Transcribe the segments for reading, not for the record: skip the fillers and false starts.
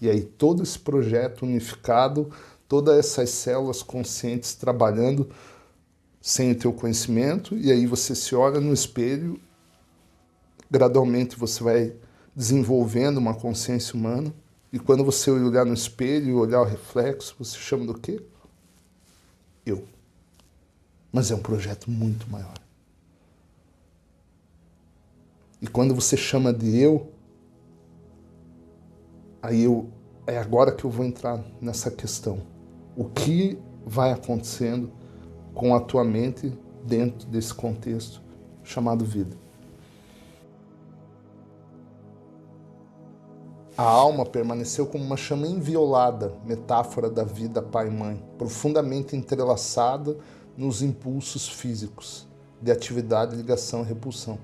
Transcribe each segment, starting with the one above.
E aí todo esse projeto unificado, todas essas células conscientes trabalhando sem o teu conhecimento, e aí você se olha no espelho, gradualmente você vai desenvolvendo uma consciência humana, e quando você olhar no espelho e olhar o reflexo, você chama do quê? Eu. Mas é um projeto muito maior. E quando você chama de eu, aí é agora que eu vou entrar nessa questão. O que vai acontecendo com a tua mente dentro desse contexto chamado vida? A alma permaneceu como uma chama inviolada, metáfora da vida pai e mãe, profundamente entrelaçada nos impulsos físicos de atividade, ligação e repulsão.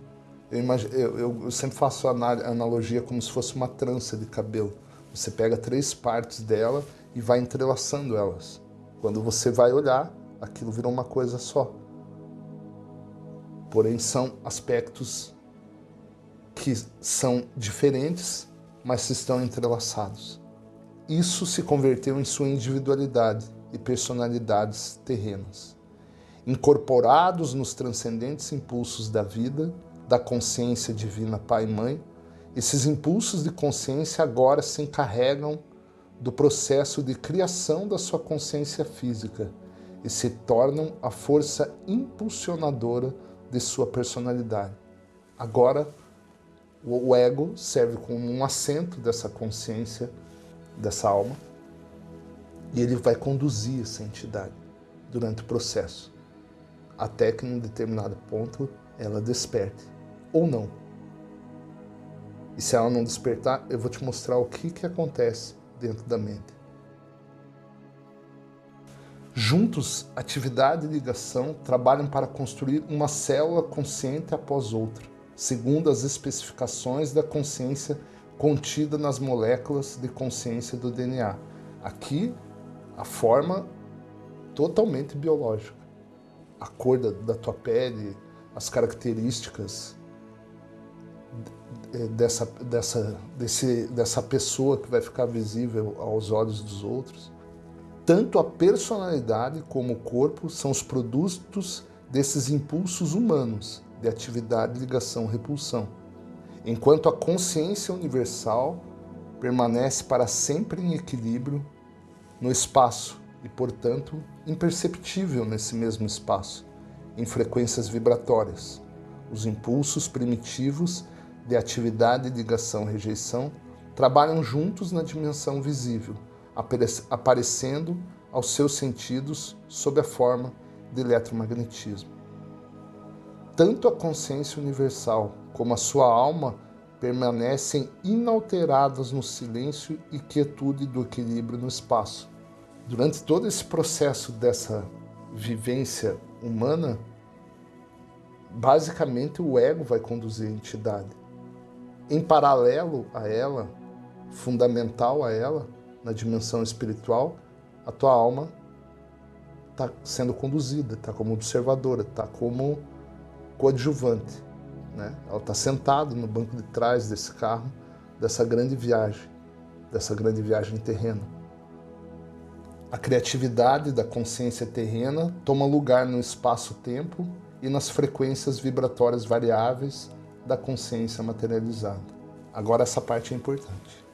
Eu sempre faço a analogia como se fosse uma trança de cabelo. Você pega 3 partes dela e vai entrelaçando elas. Quando você vai olhar, aquilo virou uma coisa só. Porém, são aspectos que são diferentes, mas estão entrelaçados. Isso se converteu em sua individualidade e personalidades terrenas. Incorporados nos transcendentes impulsos da vida, da consciência divina Pai e Mãe, esses impulsos de consciência agora se encarregam do processo de criação da sua consciência física e se tornam a força impulsionadora de sua personalidade. Agora, o ego serve como um assento dessa consciência, dessa alma, e ele vai conduzir essa entidade durante o processo, até que em um determinado ponto ela desperte, ou não. E se ela não despertar, eu vou te mostrar o que acontece dentro da mente. Juntos, atividade e ligação trabalham para construir uma célula consciente após outra, segundo as especificações da consciência contida nas moléculas de consciência do DNA. Aqui, a forma totalmente biológica. A cor da tua pele, as características dessa pessoa que vai ficar visível aos olhos dos outros. Tanto a personalidade como o corpo são os produtos desses impulsos humanos de atividade, ligação, repulsão, enquanto a consciência universal permanece para sempre em equilíbrio no espaço e, portanto, imperceptível nesse mesmo espaço, em frequências vibratórias. Os impulsos primitivos de atividade, ligação e rejeição trabalham juntos na dimensão visível, aparecendo aos seus sentidos sob a forma de eletromagnetismo. Tanto a consciência universal como a sua alma permanecem inalteradas no silêncio e quietude do equilíbrio no espaço. Durante todo esse processo dessa vivência humana, basicamente o ego vai conduzir a entidade. Em paralelo a ela, fundamental a ela, na dimensão espiritual, a tua alma está sendo conduzida, está como observadora, está como coadjuvante, né? Ela está sentada no banco de trás desse carro, dessa grande viagem terrena. A criatividade da consciência terrena toma lugar no espaço-tempo e nas frequências vibratórias variáveis da consciência materializada. Agora essa parte é importante.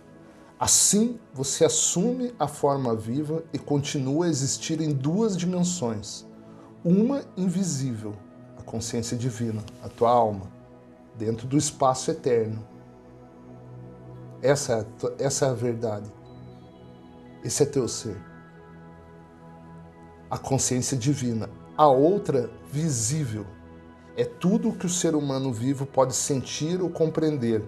Assim, você assume a forma viva e continua a existir em 2 dimensões. Uma invisível, a consciência divina, a tua alma, dentro do espaço eterno. Essa é a verdade. Esse é teu ser. A consciência divina. A outra, visível. É tudo o que o ser humano vivo pode sentir ou compreender,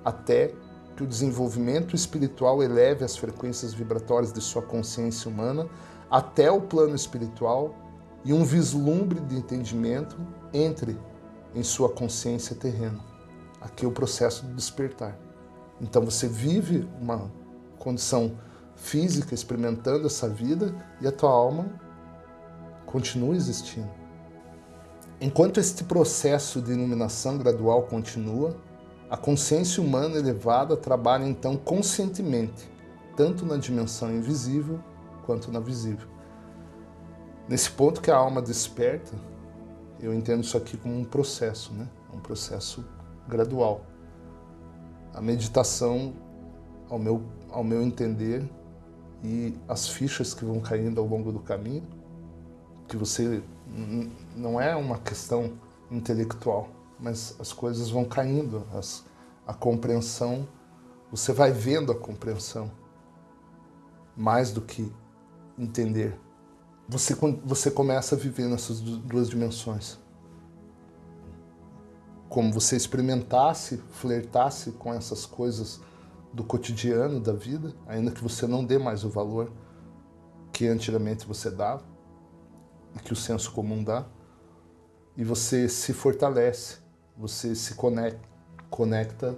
até que o desenvolvimento espiritual eleve as frequências vibratórias de sua consciência humana até o plano espiritual e um vislumbre de entendimento entre em sua consciência terrena. Aqui é o processo do despertar. Então você vive uma condição física experimentando essa vida e a tua alma continua existindo. Enquanto este processo de iluminação gradual continua, a consciência humana elevada trabalha então conscientemente tanto na dimensão invisível quanto na visível. Nesse ponto que a alma desperta, eu entendo isso aqui como um processo, né? Um processo gradual. A meditação, ao meu entender, e as fichas que vão caindo ao longo do caminho, que você não é uma questão intelectual, mas as coisas vão caindo, a compreensão, você vai vendo a compreensão, mais do que entender. Você começa a viver nessas duas dimensões. Como você experimentasse, flertasse com essas coisas do cotidiano, da vida, ainda que você não dê mais o valor que antigamente você dava, e que o senso comum dá, e você se fortalece, você se conecta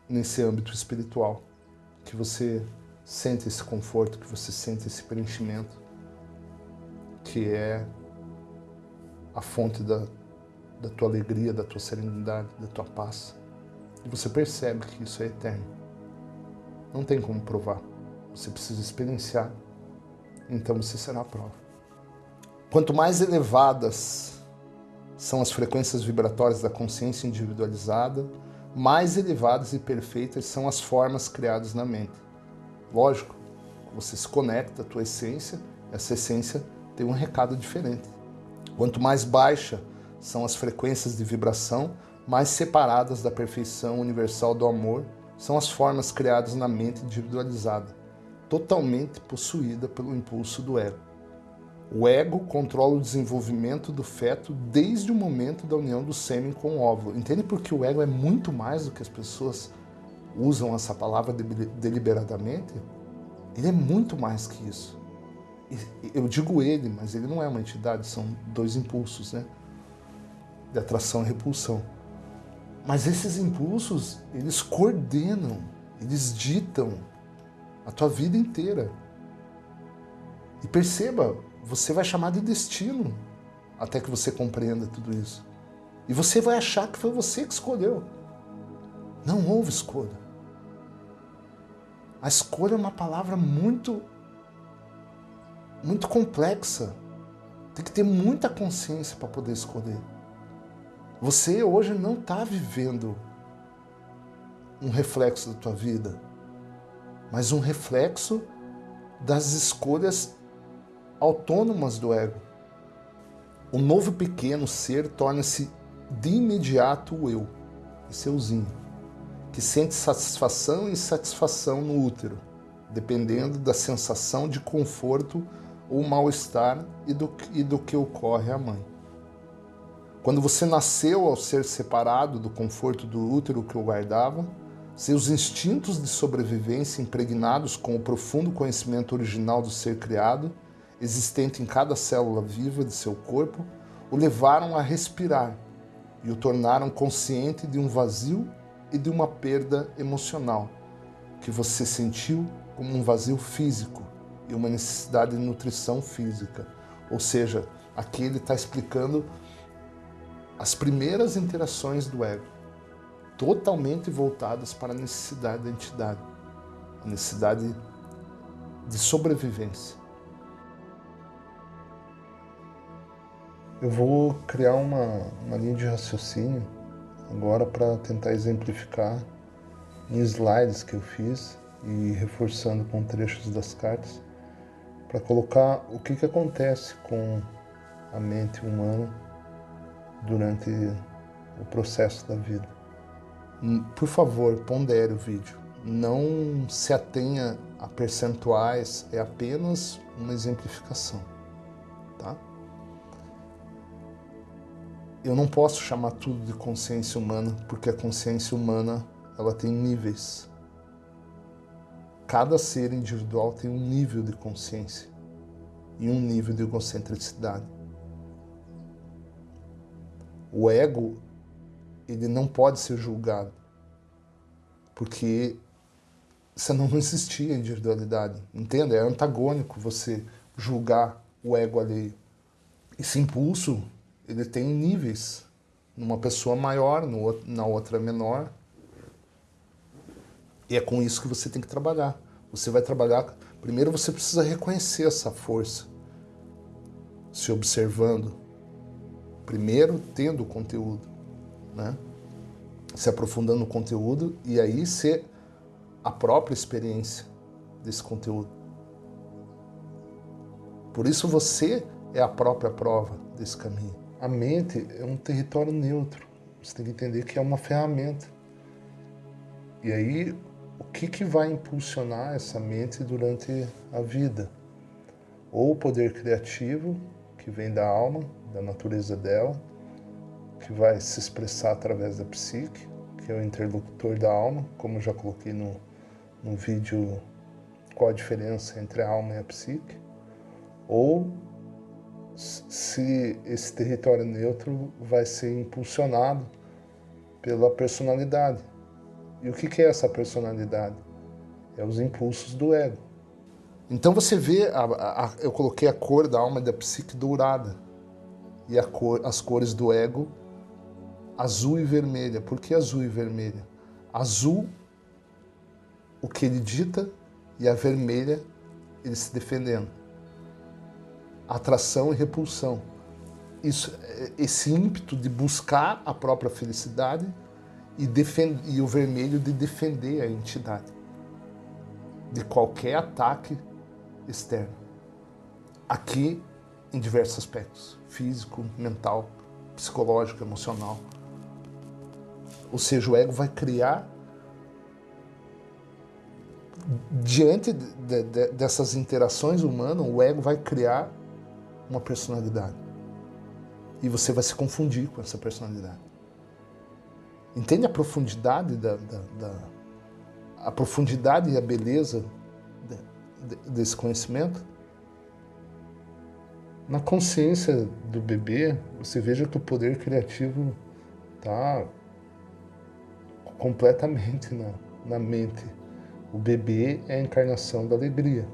nesse âmbito espiritual, que você sente esse conforto, que você sente esse preenchimento, que é a fonte da tua alegria, da tua serenidade, da tua paz. E você percebe que isso é eterno. Não tem como provar. Você precisa experienciar, então você será a prova. Quanto mais elevadas são as frequências vibratórias da consciência individualizada, mais elevadas e perfeitas são as formas criadas na mente. Lógico, você se conecta à tua essência, essa essência tem um recado diferente. Quanto mais baixa são as frequências de vibração, mais separadas da perfeição universal do amor são as formas criadas na mente individualizada, totalmente possuída pelo impulso do ego. O ego controla o desenvolvimento do feto desde o momento da união do sêmen com o óvulo. Entende porque o ego é muito mais do que as pessoas usam essa palavra deliberadamente? Ele é muito mais que isso. Eu digo ele, mas ele não é uma entidade, são dois impulsos, né? De atração e repulsão. Mas esses impulsos, eles coordenam, eles ditam a tua vida inteira. E perceba, você vai chamar de destino até que você compreenda tudo isso. E você vai achar que foi você que escolheu. Não houve escolha. A escolha é uma palavra muito complexa. Tem que ter muita consciência para poder escolher. Você hoje não está vivendo um reflexo da tua vida, mas um reflexo das escolhas autônomas do ego. O novo pequeno ser torna-se de imediato o eu, esse euzinho, que sente satisfação e insatisfação no útero, dependendo da sensação de conforto ou mal-estar e do que ocorre à mãe. Quando você nasceu ao ser separado do conforto do útero que o guardava, seus instintos de sobrevivência impregnados com o profundo conhecimento original do ser criado, existente em cada célula viva de seu corpo, o levaram a respirar e o tornaram consciente de um vazio e de uma perda emocional, que você sentiu como um vazio físico e uma necessidade de nutrição física. Ou seja, aqui ele está explicando as primeiras interações do ego, totalmente voltadas para a necessidade da entidade, a necessidade de sobrevivência. Eu vou criar uma linha de raciocínio agora para tentar exemplificar em slides que eu fiz e reforçando com trechos das cartas, para colocar o que acontece com a mente humana durante o processo da vida. Por favor, pondere o vídeo. Não se atenha a percentuais, é apenas uma exemplificação, tá? Eu não posso chamar tudo de consciência humana, porque a consciência humana, ela tem níveis. Cada ser individual tem um nível de consciência e um nível de egocentricidade. O ego, ele não pode ser julgado, porque senão não existia individualidade. Entende? É antagônico você julgar o ego alheio. Esse impulso, ele tem níveis. Numa pessoa maior, na outra menor. E é com isso que você tem que trabalhar. Você vai trabalhar... Primeiro você precisa reconhecer essa força, se observando. Primeiro tendo o conteúdo, né? Se aprofundando no conteúdo e aí ser a própria experiência desse conteúdo. Por isso você é a própria prova desse caminho. A mente é um território neutro. Você tem que entender que é uma ferramenta. E aí, o que vai impulsionar essa mente durante a vida? Ou o poder criativo, que vem da alma, da natureza dela, que vai se expressar através da psique, que é o interlocutor da alma, como eu já coloquei no vídeo qual a diferença entre a alma e a psique, ou se esse território neutro vai ser impulsionado pela personalidade. E o que é essa personalidade? É os impulsos do ego. Então você vê, eu coloquei a cor da alma e da psique dourada, e as cores do ego azul e vermelha. Por que azul e vermelha? Azul, o que ele dita, e a vermelha, ele se defendendo. Atração e repulsão. Esse ímpeto de buscar a própria felicidade e o vermelho de defender a entidade de qualquer ataque externo. Aqui, em diversos aspectos, físico, mental, psicológico, emocional. Ou seja, o ego vai criar, diante dessas interações humanas, o ego vai criar uma personalidade. E você vai se confundir com essa personalidade. Entende a profundidade a profundidade e a beleza desse conhecimento? Na consciência do bebê, você veja que o poder criativo está completamente na mente. O bebê é a encarnação da alegria.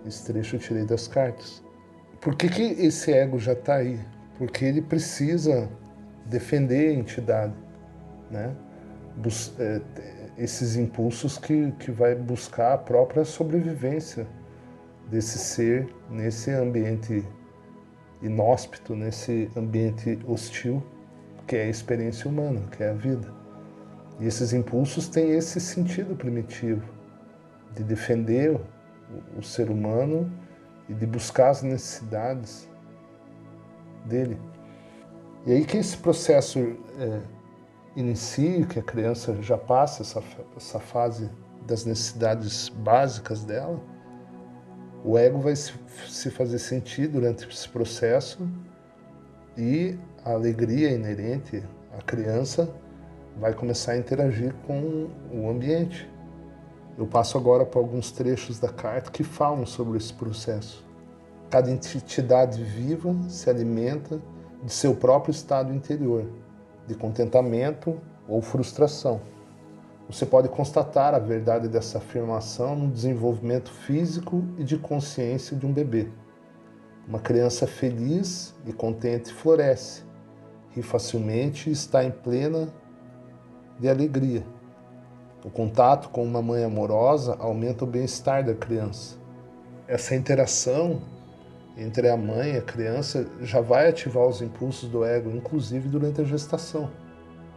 Esse trecho eu tirei das cartas. Por que esse ego já está aí? Porque ele precisa defender a entidade, né? Esses impulsos que vai buscar a própria sobrevivência desse ser nesse ambiente inóspito, nesse ambiente hostil, que é a experiência humana, que é a vida. E esses impulsos têm esse sentido primitivo, de defender o ser humano e de buscar as necessidades dele. E aí que esse processo inicia, que a criança já passa essa fase das necessidades básicas dela, o ego vai se fazer sentir durante esse processo e a alegria inerente à criança vai começar a interagir com o ambiente. Eu passo agora para alguns trechos da carta que falam sobre esse processo. Cada entidade viva se alimenta de seu próprio estado interior, de contentamento ou frustração. Você pode constatar a verdade dessa afirmação no desenvolvimento físico e de consciência de um bebê. Uma criança feliz e contente floresce, ri facilmente e está em plena de alegria. O contato com uma mãe amorosa aumenta o bem-estar da criança. Essa interação entre a mãe e a criança já vai ativar os impulsos do ego, inclusive durante a gestação.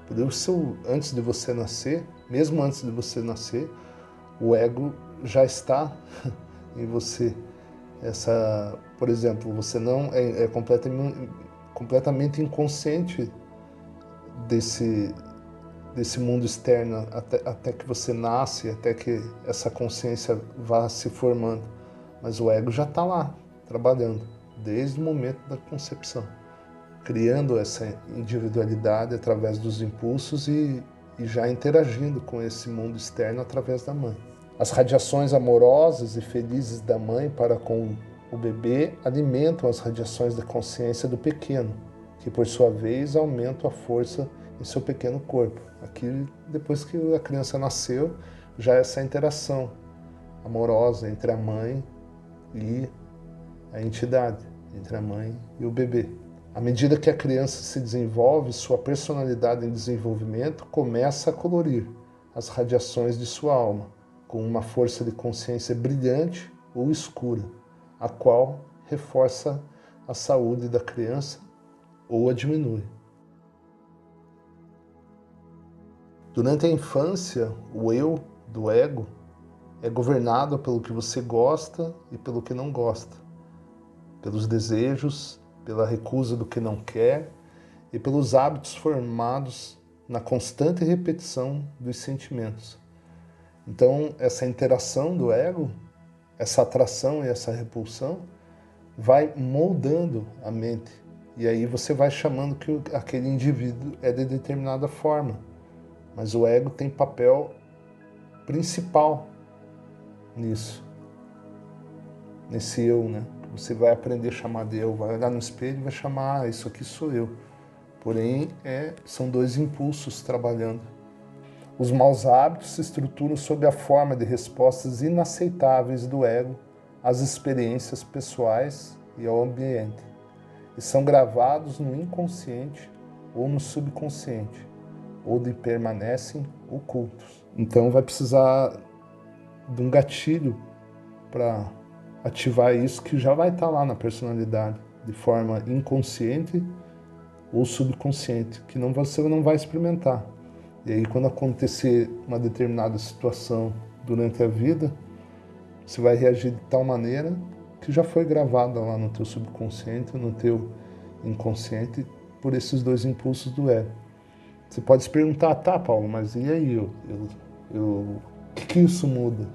Por isso, antes de você nascer, mesmo antes de você nascer, o ego já está em você. Por exemplo, você não é completamente inconsciente desse mundo externo até que você nasce, até que essa consciência vá se formando. Mas o ego já está lá, trabalhando, desde o momento da concepção, criando essa individualidade através dos impulsos e já interagindo com esse mundo externo através da mãe. As radiações amorosas e felizes da mãe para com o bebê alimentam as radiações da consciência do pequeno, que por sua vez aumentam a força em seu pequeno corpo. Aqui, depois que a criança nasceu, já é essa interação amorosa entre a mãe e a entidade, entre a mãe e o bebê. À medida que a criança se desenvolve, sua personalidade em desenvolvimento começa a colorir, as radiações de sua alma, com uma força de consciência brilhante ou escura, a qual reforça a saúde da criança ou a diminui. Durante a infância, o eu do ego é governado pelo que você gosta e pelo que não gosta, pelos desejos, pela recusa do que não quer e pelos hábitos formados na constante repetição dos sentimentos. Então, essa interação do ego, essa atração e essa repulsão, vai moldando a mente. E aí você vai chamando que aquele indivíduo é de determinada forma. Mas o ego tem papel principal nisso. Nesse eu, né? Você vai aprender a chamar de eu, vai olhar no espelho e vai chamar, isso aqui sou eu. Porém, são dois impulsos trabalhando. Os maus hábitos se estruturam sob a forma de respostas inaceitáveis do ego às experiências pessoais e ao ambiente, e são gravados no inconsciente ou no subconsciente, onde permanecem ocultos. Então vai precisar de um gatilho para ativar isso que já vai estar lá na personalidade, de forma inconsciente ou subconsciente, que você não vai experimentar. E aí quando acontecer uma determinada situação durante a vida, você vai reagir de tal maneira que já foi gravada lá no teu subconsciente, no teu inconsciente, por esses dois impulsos do ego. Você pode se perguntar, tá, Paulo, mas e aí? O que isso muda?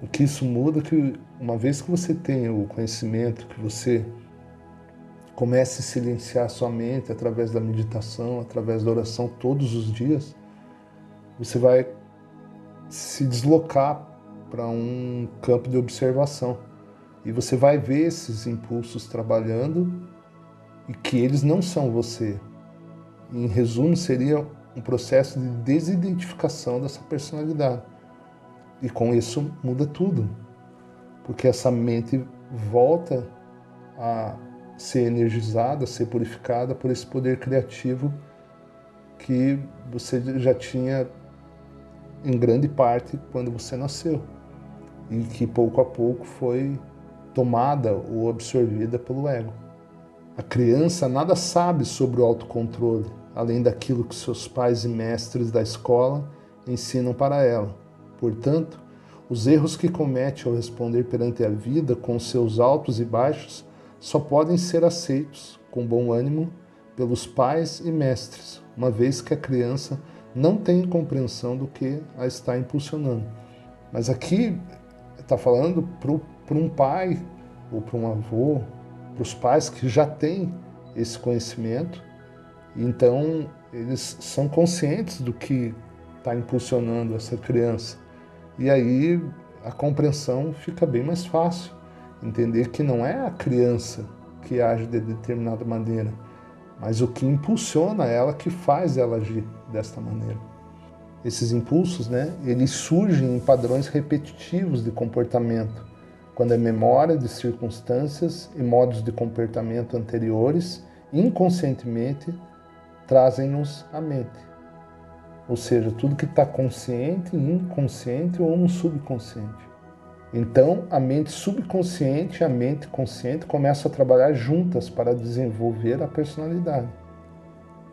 O que isso muda é que uma vez que você tem o conhecimento, que você comece a silenciar a sua mente através da meditação, através da oração todos os dias, você vai se deslocar para um campo de observação. E você vai ver esses impulsos trabalhando e que eles não são você. Em resumo, seria um processo de desidentificação dessa personalidade. E com isso muda tudo. Porque essa mente volta a ser energizada, a ser purificada por esse poder criativo que você já tinha em grande parte quando você nasceu. E que pouco a pouco foi tomada ou absorvida pelo ego. A criança nada sabe sobre o autocontrole, além daquilo que seus pais e mestres da escola ensinam para ela. Portanto, os erros que comete ao responder perante a vida com seus altos e baixos só podem ser aceitos com bom ânimo pelos pais e mestres, uma vez que a criança não tem compreensão do que a está impulsionando. Mas aqui está falando para um pai ou para um avô, para os pais que já têm esse conhecimento, então eles são conscientes do que está impulsionando essa criança. E aí a compreensão fica bem mais fácil. Entender que não é a criança que age de determinada maneira, mas o que impulsiona ela, que faz ela agir desta maneira. Esses impulsos, eles surgem em padrões repetitivos de comportamento, quando a memória de circunstâncias e modos de comportamento anteriores, inconscientemente, trazem-nos à mente. Ou seja, tudo que está consciente, inconsciente ou no subconsciente. Então, a mente subconsciente e a mente consciente começam a trabalhar juntas para desenvolver a personalidade.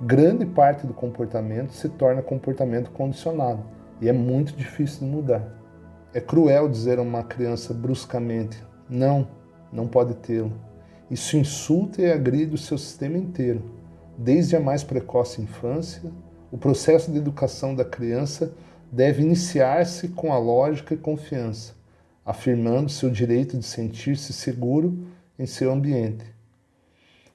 Grande parte do comportamento se torna comportamento condicionado e é muito difícil de mudar. É cruel dizer a uma criança bruscamente, não pode tê-lo. Isso insulta e agride o seu sistema inteiro. Desde a mais precoce infância, o processo de educação da criança deve iniciar-se com a lógica e confiança, afirmando seu direito de sentir-se seguro em seu ambiente.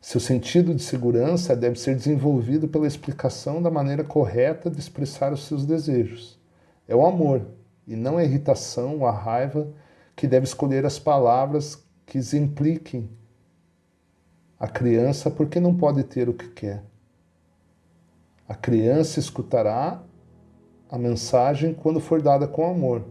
Seu sentido de segurança deve ser desenvolvido pela explicação da maneira correta de expressar os seus desejos. É o amor, e não a irritação ou a raiva, que deve escolher as palavras que exemplifiquem a criança porque não pode ter o que quer. A criança escutará a mensagem quando for dada com amor.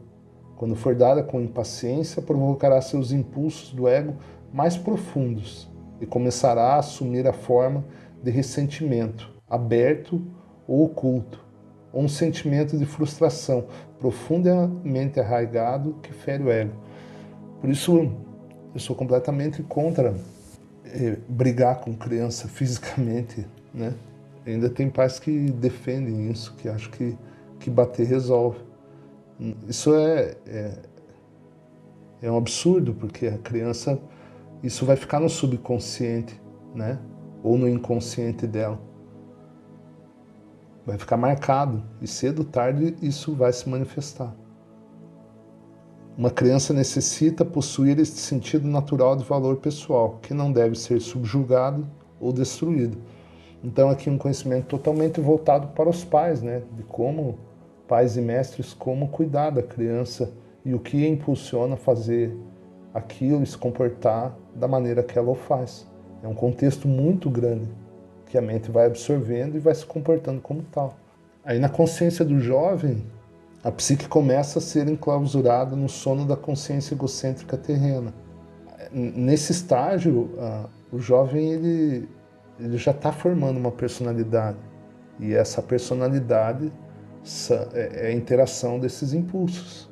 Quando for dada com impaciência, provocará seus impulsos do ego mais profundos e começará a assumir a forma de ressentimento, aberto ou oculto, ou um sentimento de frustração profundamente arraigado que fere o ego. Por isso, eu sou completamente contra brigar com criança fisicamente, né? Ainda tem pais que defendem isso, que acham que bater resolve. Isso é um absurdo, porque a criança, isso vai ficar no subconsciente, né? Ou no inconsciente dela. Vai ficar marcado, e cedo ou tarde isso vai se manifestar. Uma criança necessita possuir este sentido natural de valor pessoal, que não deve ser subjugado ou destruído. Então aqui um conhecimento totalmente voltado para os pais, né? De como, pais e mestres, como cuidar da criança e o que impulsiona a fazer aquilo e se comportar da maneira que ela o faz. É um contexto muito grande, que a mente vai absorvendo e vai se comportando como tal. Aí na consciência do jovem, a psique começa a ser enclausurada no sono da consciência egocêntrica terrena. Nesse estágio, o jovem ele já está formando uma personalidade. E essa personalidade é a interação desses impulsos.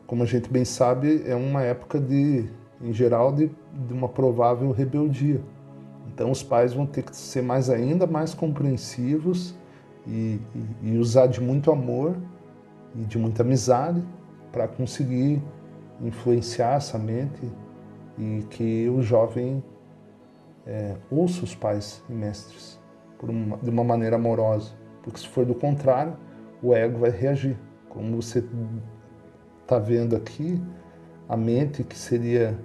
Como a gente bem sabe, é uma época, em geral, de uma provável rebeldia. Então os pais vão ter que ser ainda mais compreensivos e usar de muito amor e de muita amizade para conseguir influenciar essa mente e que o jovem ouça os pais e mestres de uma maneira amorosa, porque se for do contrário, o ego vai reagir. Como você está vendo aqui, a mente, que seria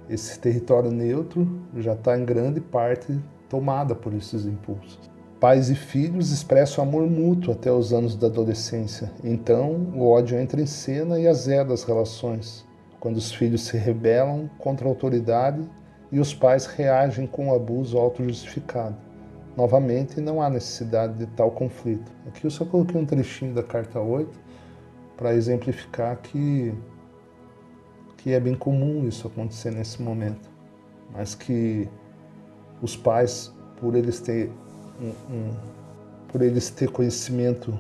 esse território neutro, já está em grande parte tomada por esses impulsos. Pais e filhos expressam amor mútuo até os anos da adolescência. Então, o ódio entra em cena e azeda as relações, quando os filhos se rebelam contra a autoridade e os pais reagem com o abuso autojustificado. Novamente, não há necessidade de tal conflito. Aqui eu só coloquei um trechinho da carta 8 para exemplificar que é bem comum isso acontecer nesse momento, mas que os pais, por eles ter conhecimento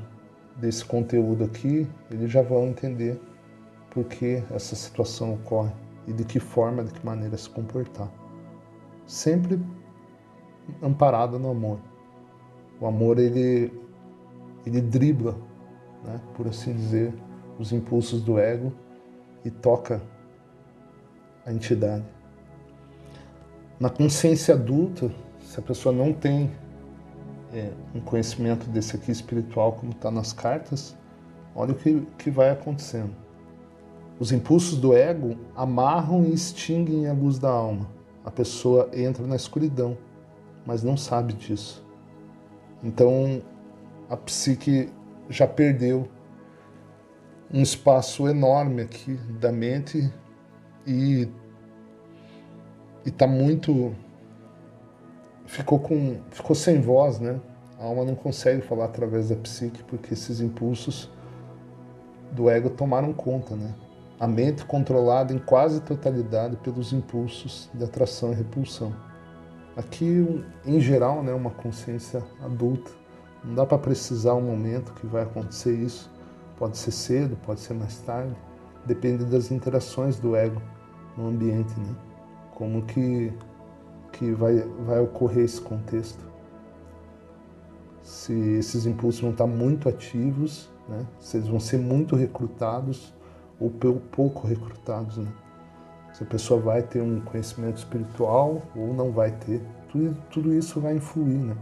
desse conteúdo aqui, eles já vão entender por que essa situação ocorre e de que forma, de que maneira se comportar. Sempre amparada no amor. O amor, ele dribla, né, por assim dizer, os impulsos do ego e toca a entidade. Na consciência adulta, se a pessoa não tem um conhecimento desse aqui espiritual, como está nas cartas, olha o que vai acontecendo. Os impulsos do ego amarram e extinguem a luz da alma. A pessoa entra na escuridão, mas não sabe disso. Então, a psique já perdeu um espaço enorme aqui da mente e está muito... Ficou sem voz, né? A alma não consegue falar através da psique, porque esses impulsos do ego tomaram conta, né? A mente controlada em quase totalidade pelos impulsos de atração e repulsão. Aqui, em geral, né, uma consciência adulta. Não dá para precisar um momento que vai acontecer isso. Pode ser cedo, pode ser mais tarde. Depende das interações do ego no ambiente, né? Como que vai ocorrer esse contexto. Se esses impulsos vão estar muito ativos, né? Se eles vão ser muito recrutados ou pouco recrutados, né? Se a pessoa vai ter um conhecimento espiritual ou não vai ter. Tudo isso vai influir, né?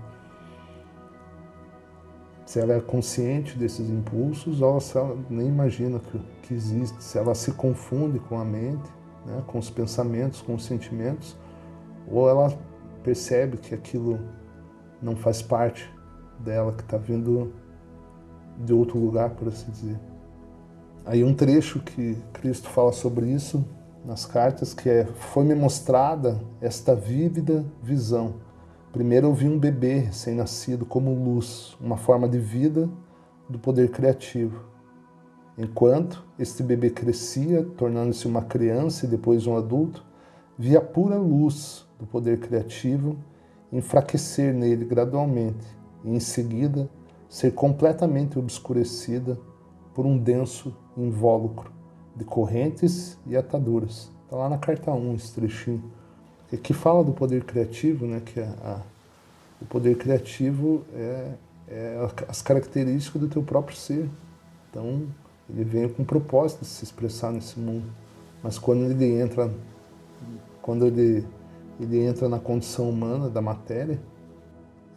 Se ela é consciente desses impulsos ou se ela nem imagina que existe. Se ela se confunde com a mente, né? Com os pensamentos, com os sentimentos, ou ela percebe que aquilo não faz parte dela, que está vindo de outro lugar, por assim dizer. Aí um trecho que Cristo fala sobre isso nas cartas, que foi-me mostrada esta vívida visão. Primeiro eu vi um bebê recém-nascido como luz, uma forma de vida do poder criativo. Enquanto este bebê crescia, tornando-se uma criança e depois um adulto, vi a pura luz do poder criativo enfraquecer nele gradualmente e, em seguida, ser completamente obscurecida por um denso invólucro de correntes e ataduras. Está lá na carta 1, esse trechinho. Que fala do poder criativo, né? Que o poder criativo é as características do teu próprio ser. Então, ele vem com o propósito de se expressar nesse mundo. Mas quando ele entra na condição humana da matéria,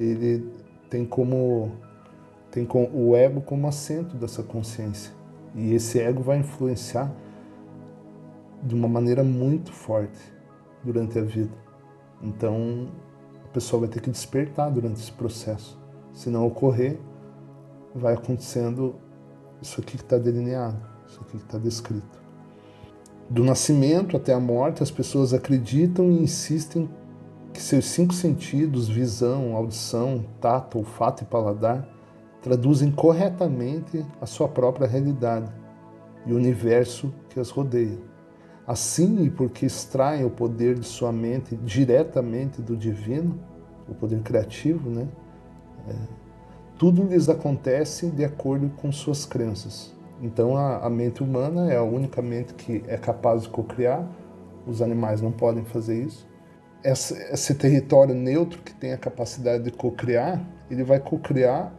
ele tem o ego como assento dessa consciência. E esse ego vai influenciar de uma maneira muito forte durante a vida. Então, a pessoa vai ter que despertar durante esse processo. Se não ocorrer, vai acontecendo isso aqui que está delineado, isso aqui que está descrito. Do nascimento até a morte, as pessoas acreditam e insistem que seus 5 sentidos, visão, audição, tato, olfato e paladar, traduzem corretamente a sua própria realidade e o universo que as rodeia. Assim, e porque extraem o poder de sua mente diretamente do divino, o poder criativo, né? Tudo lhes acontece de acordo com suas crenças. Então, a mente humana é a única mente que é capaz de cocriar. Os animais não podem fazer isso. Esse território neutro que tem a capacidade de cocriar, ele vai cocriar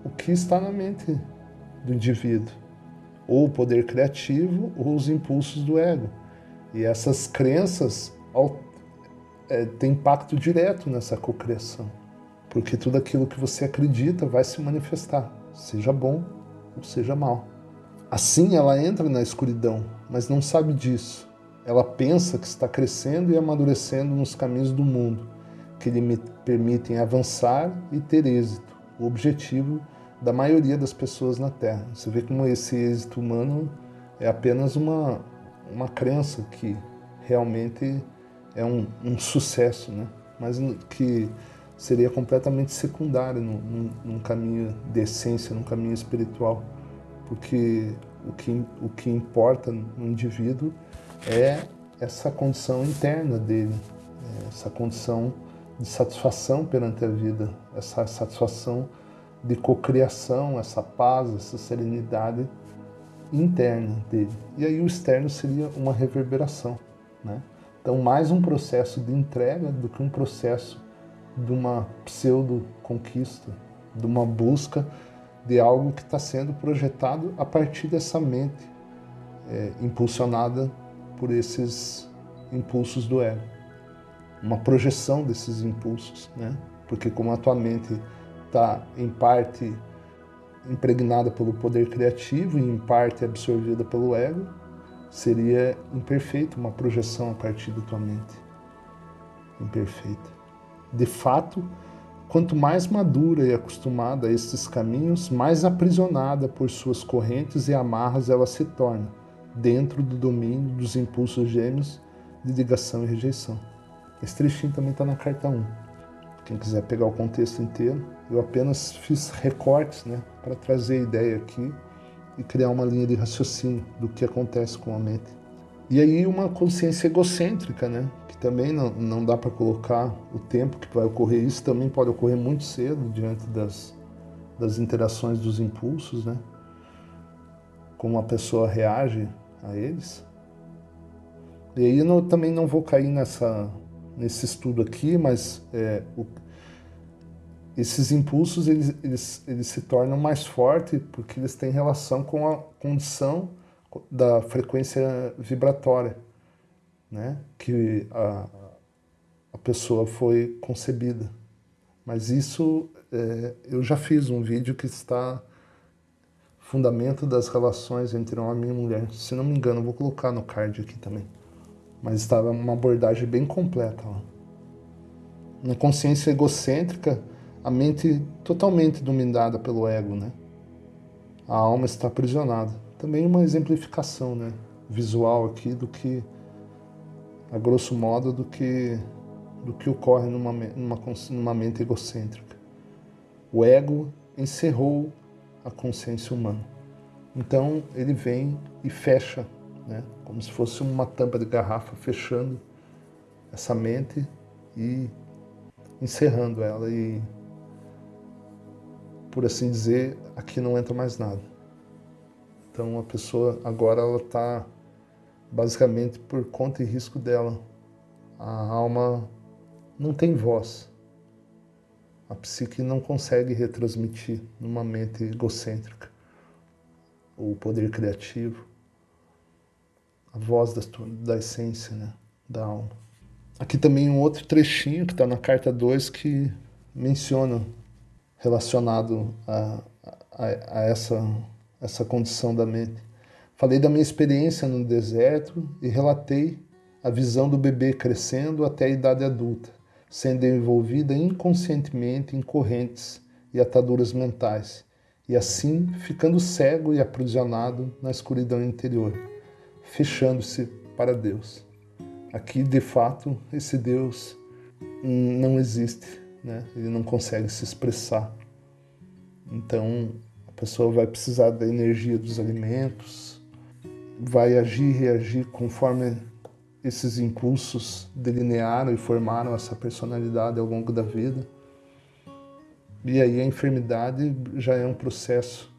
o que está na mente do indivíduo, ou o poder criativo, ou os impulsos do ego. E essas crenças têm impacto direto nessa cocriação, porque tudo aquilo que você acredita vai se manifestar, seja bom ou seja mal. Assim, ela entra na escuridão, mas não sabe disso. Ela pensa que está crescendo e amadurecendo nos caminhos do mundo, que lhe permitem avançar e ter êxito, o objetivo da maioria das pessoas na Terra. Você vê como esse êxito humano é apenas uma crença que realmente é um sucesso, né? Mas que seria completamente secundário num caminho de essência, num caminho espiritual. Porque o que importa no indivíduo é essa condição interna dele, essa condição de satisfação perante a vida, essa satisfação de cocriação, essa paz, essa serenidade interna dele. E aí o externo seria uma reverberação, né? Então, mais um processo de entrega do que um processo de uma pseudo-conquista, de uma busca de algo que está sendo projetado a partir dessa mente impulsionada por esses impulsos do ego. Uma projeção desses impulsos, né? Porque como a tua mente está em parte impregnada pelo poder criativo e em parte absorvida pelo ego, seria imperfeito uma projeção a partir da tua mente. Imperfeita. De fato, quanto mais madura e acostumada a estes caminhos, mais aprisionada por suas correntes e amarras ela se torna, dentro do domínio dos impulsos gêmeos de ligação e rejeição. Esse trechinho também está na carta 1. Quem quiser pegar o contexto inteiro, eu apenas fiz recortes, né, para trazer a ideia aqui e criar uma linha de raciocínio do que acontece com a mente. E aí uma consciência egocêntrica, né, que também não dá para colocar o tempo que vai ocorrer. Isso também pode ocorrer muito cedo diante das interações dos impulsos, né, como a pessoa reage a eles. E aí eu também não vou cair nesse estudo aqui, mas esses impulsos eles se tornam mais fortes porque eles têm relação com a condição da frequência vibratória, né, que a pessoa foi concebida. Mas isso, eu já fiz um vídeo que está fundamento das relações entre homem e mulher. Se não me engano, eu vou colocar no card aqui também. Mas estava uma abordagem bem completa lá. Na consciência egocêntrica, a mente totalmente dominada pelo ego, né? A alma está aprisionada. Também uma exemplificação, né, visual aqui do que, a grosso modo, do que ocorre numa mente egocêntrica. O ego encerrou a consciência humana. Então ele vem e fecha, né, como se fosse uma tampa de garrafa fechando essa mente e encerrando ela e por assim dizer, aqui não entra mais nada. Então a pessoa agora ela está basicamente por conta e risco dela. A alma não tem voz. A psique não consegue retransmitir numa mente egocêntrica o poder criativo, a voz da essência, né, da alma. Aqui também um outro trechinho que está na carta 2 que menciona relacionado a essa condição da mente. Falei da minha experiência no deserto e relatei a visão do bebê crescendo até a idade adulta, sendo envolvida inconscientemente em correntes e ataduras mentais, e assim ficando cego e aprisionado na escuridão interior, fechando-se para Deus. Aqui, de fato, esse Deus não existe, né? Ele não consegue se expressar. Então, a pessoa vai precisar da energia dos alimentos, vai agir e reagir conforme esses impulsos delinearam e formaram essa personalidade ao longo da vida. E aí a enfermidade já é um processo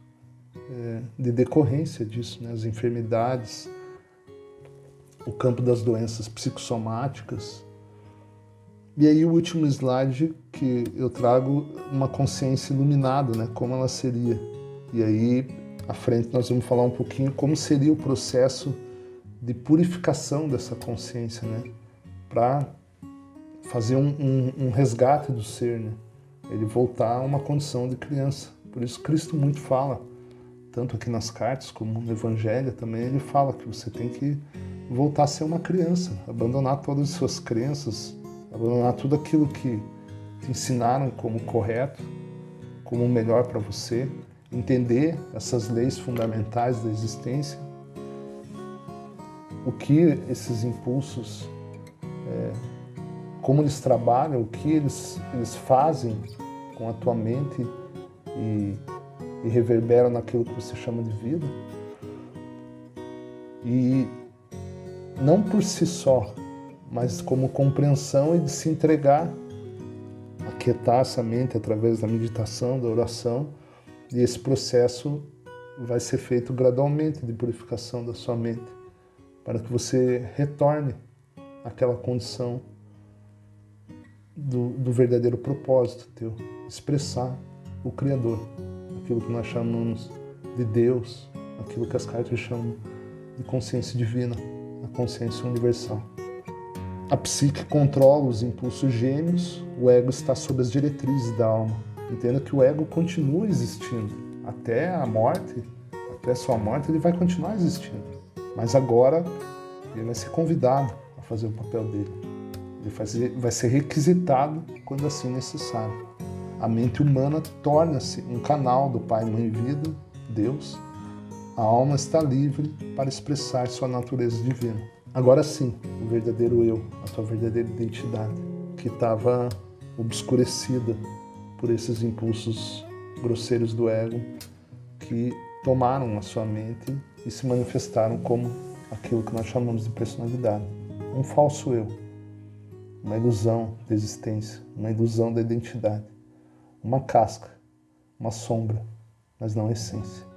de decorrência disso, né? As enfermidades, o campo das doenças psicossomáticas. E aí o último slide que eu trago, uma consciência iluminada, né? Como ela seria. E aí, à frente, nós vamos falar um pouquinho como seria o processo de purificação dessa consciência, né? Para fazer um resgate do ser, né? Ele voltar a uma condição de criança. Por isso Cristo muito fala, tanto aqui nas cartas como no Evangelho também, ele fala que você tem que voltar a ser uma criança, abandonar todas as suas crenças, abandonar tudo aquilo que te ensinaram como correto, como o melhor para você, entender essas leis fundamentais da existência, o que esses impulsos, como eles trabalham, o que eles fazem com a tua mente e reverberam naquilo que você chama de vida. E não por si só, mas como compreensão e de se entregar, aquietar essa mente através da meditação, da oração, e esse processo vai ser feito gradualmente de purificação da sua mente, para que você retorne àquela condição do verdadeiro propósito teu, expressar o Criador, aquilo que nós chamamos de Deus, aquilo que as cartas chamam de consciência divina, a consciência universal. A psique controla os impulsos gêmeos, o ego está sob as diretrizes da alma. Entenda que o ego continua existindo. Até a morte, até a sua morte, ele vai continuar existindo. Mas agora ele vai ser convidado a fazer o papel dele. Ele vai ser requisitado quando assim necessário. A mente humana torna-se um canal do Pai, Mãe, Vida, Deus. A alma está livre para expressar sua natureza divina. Agora sim, o verdadeiro eu, a sua verdadeira identidade, que estava obscurecida por esses impulsos grosseiros do ego que tomaram a sua mente e se manifestaram como aquilo que nós chamamos de personalidade. Um falso eu, uma ilusão de existência, uma ilusão da identidade, uma casca, uma sombra, mas não a essência.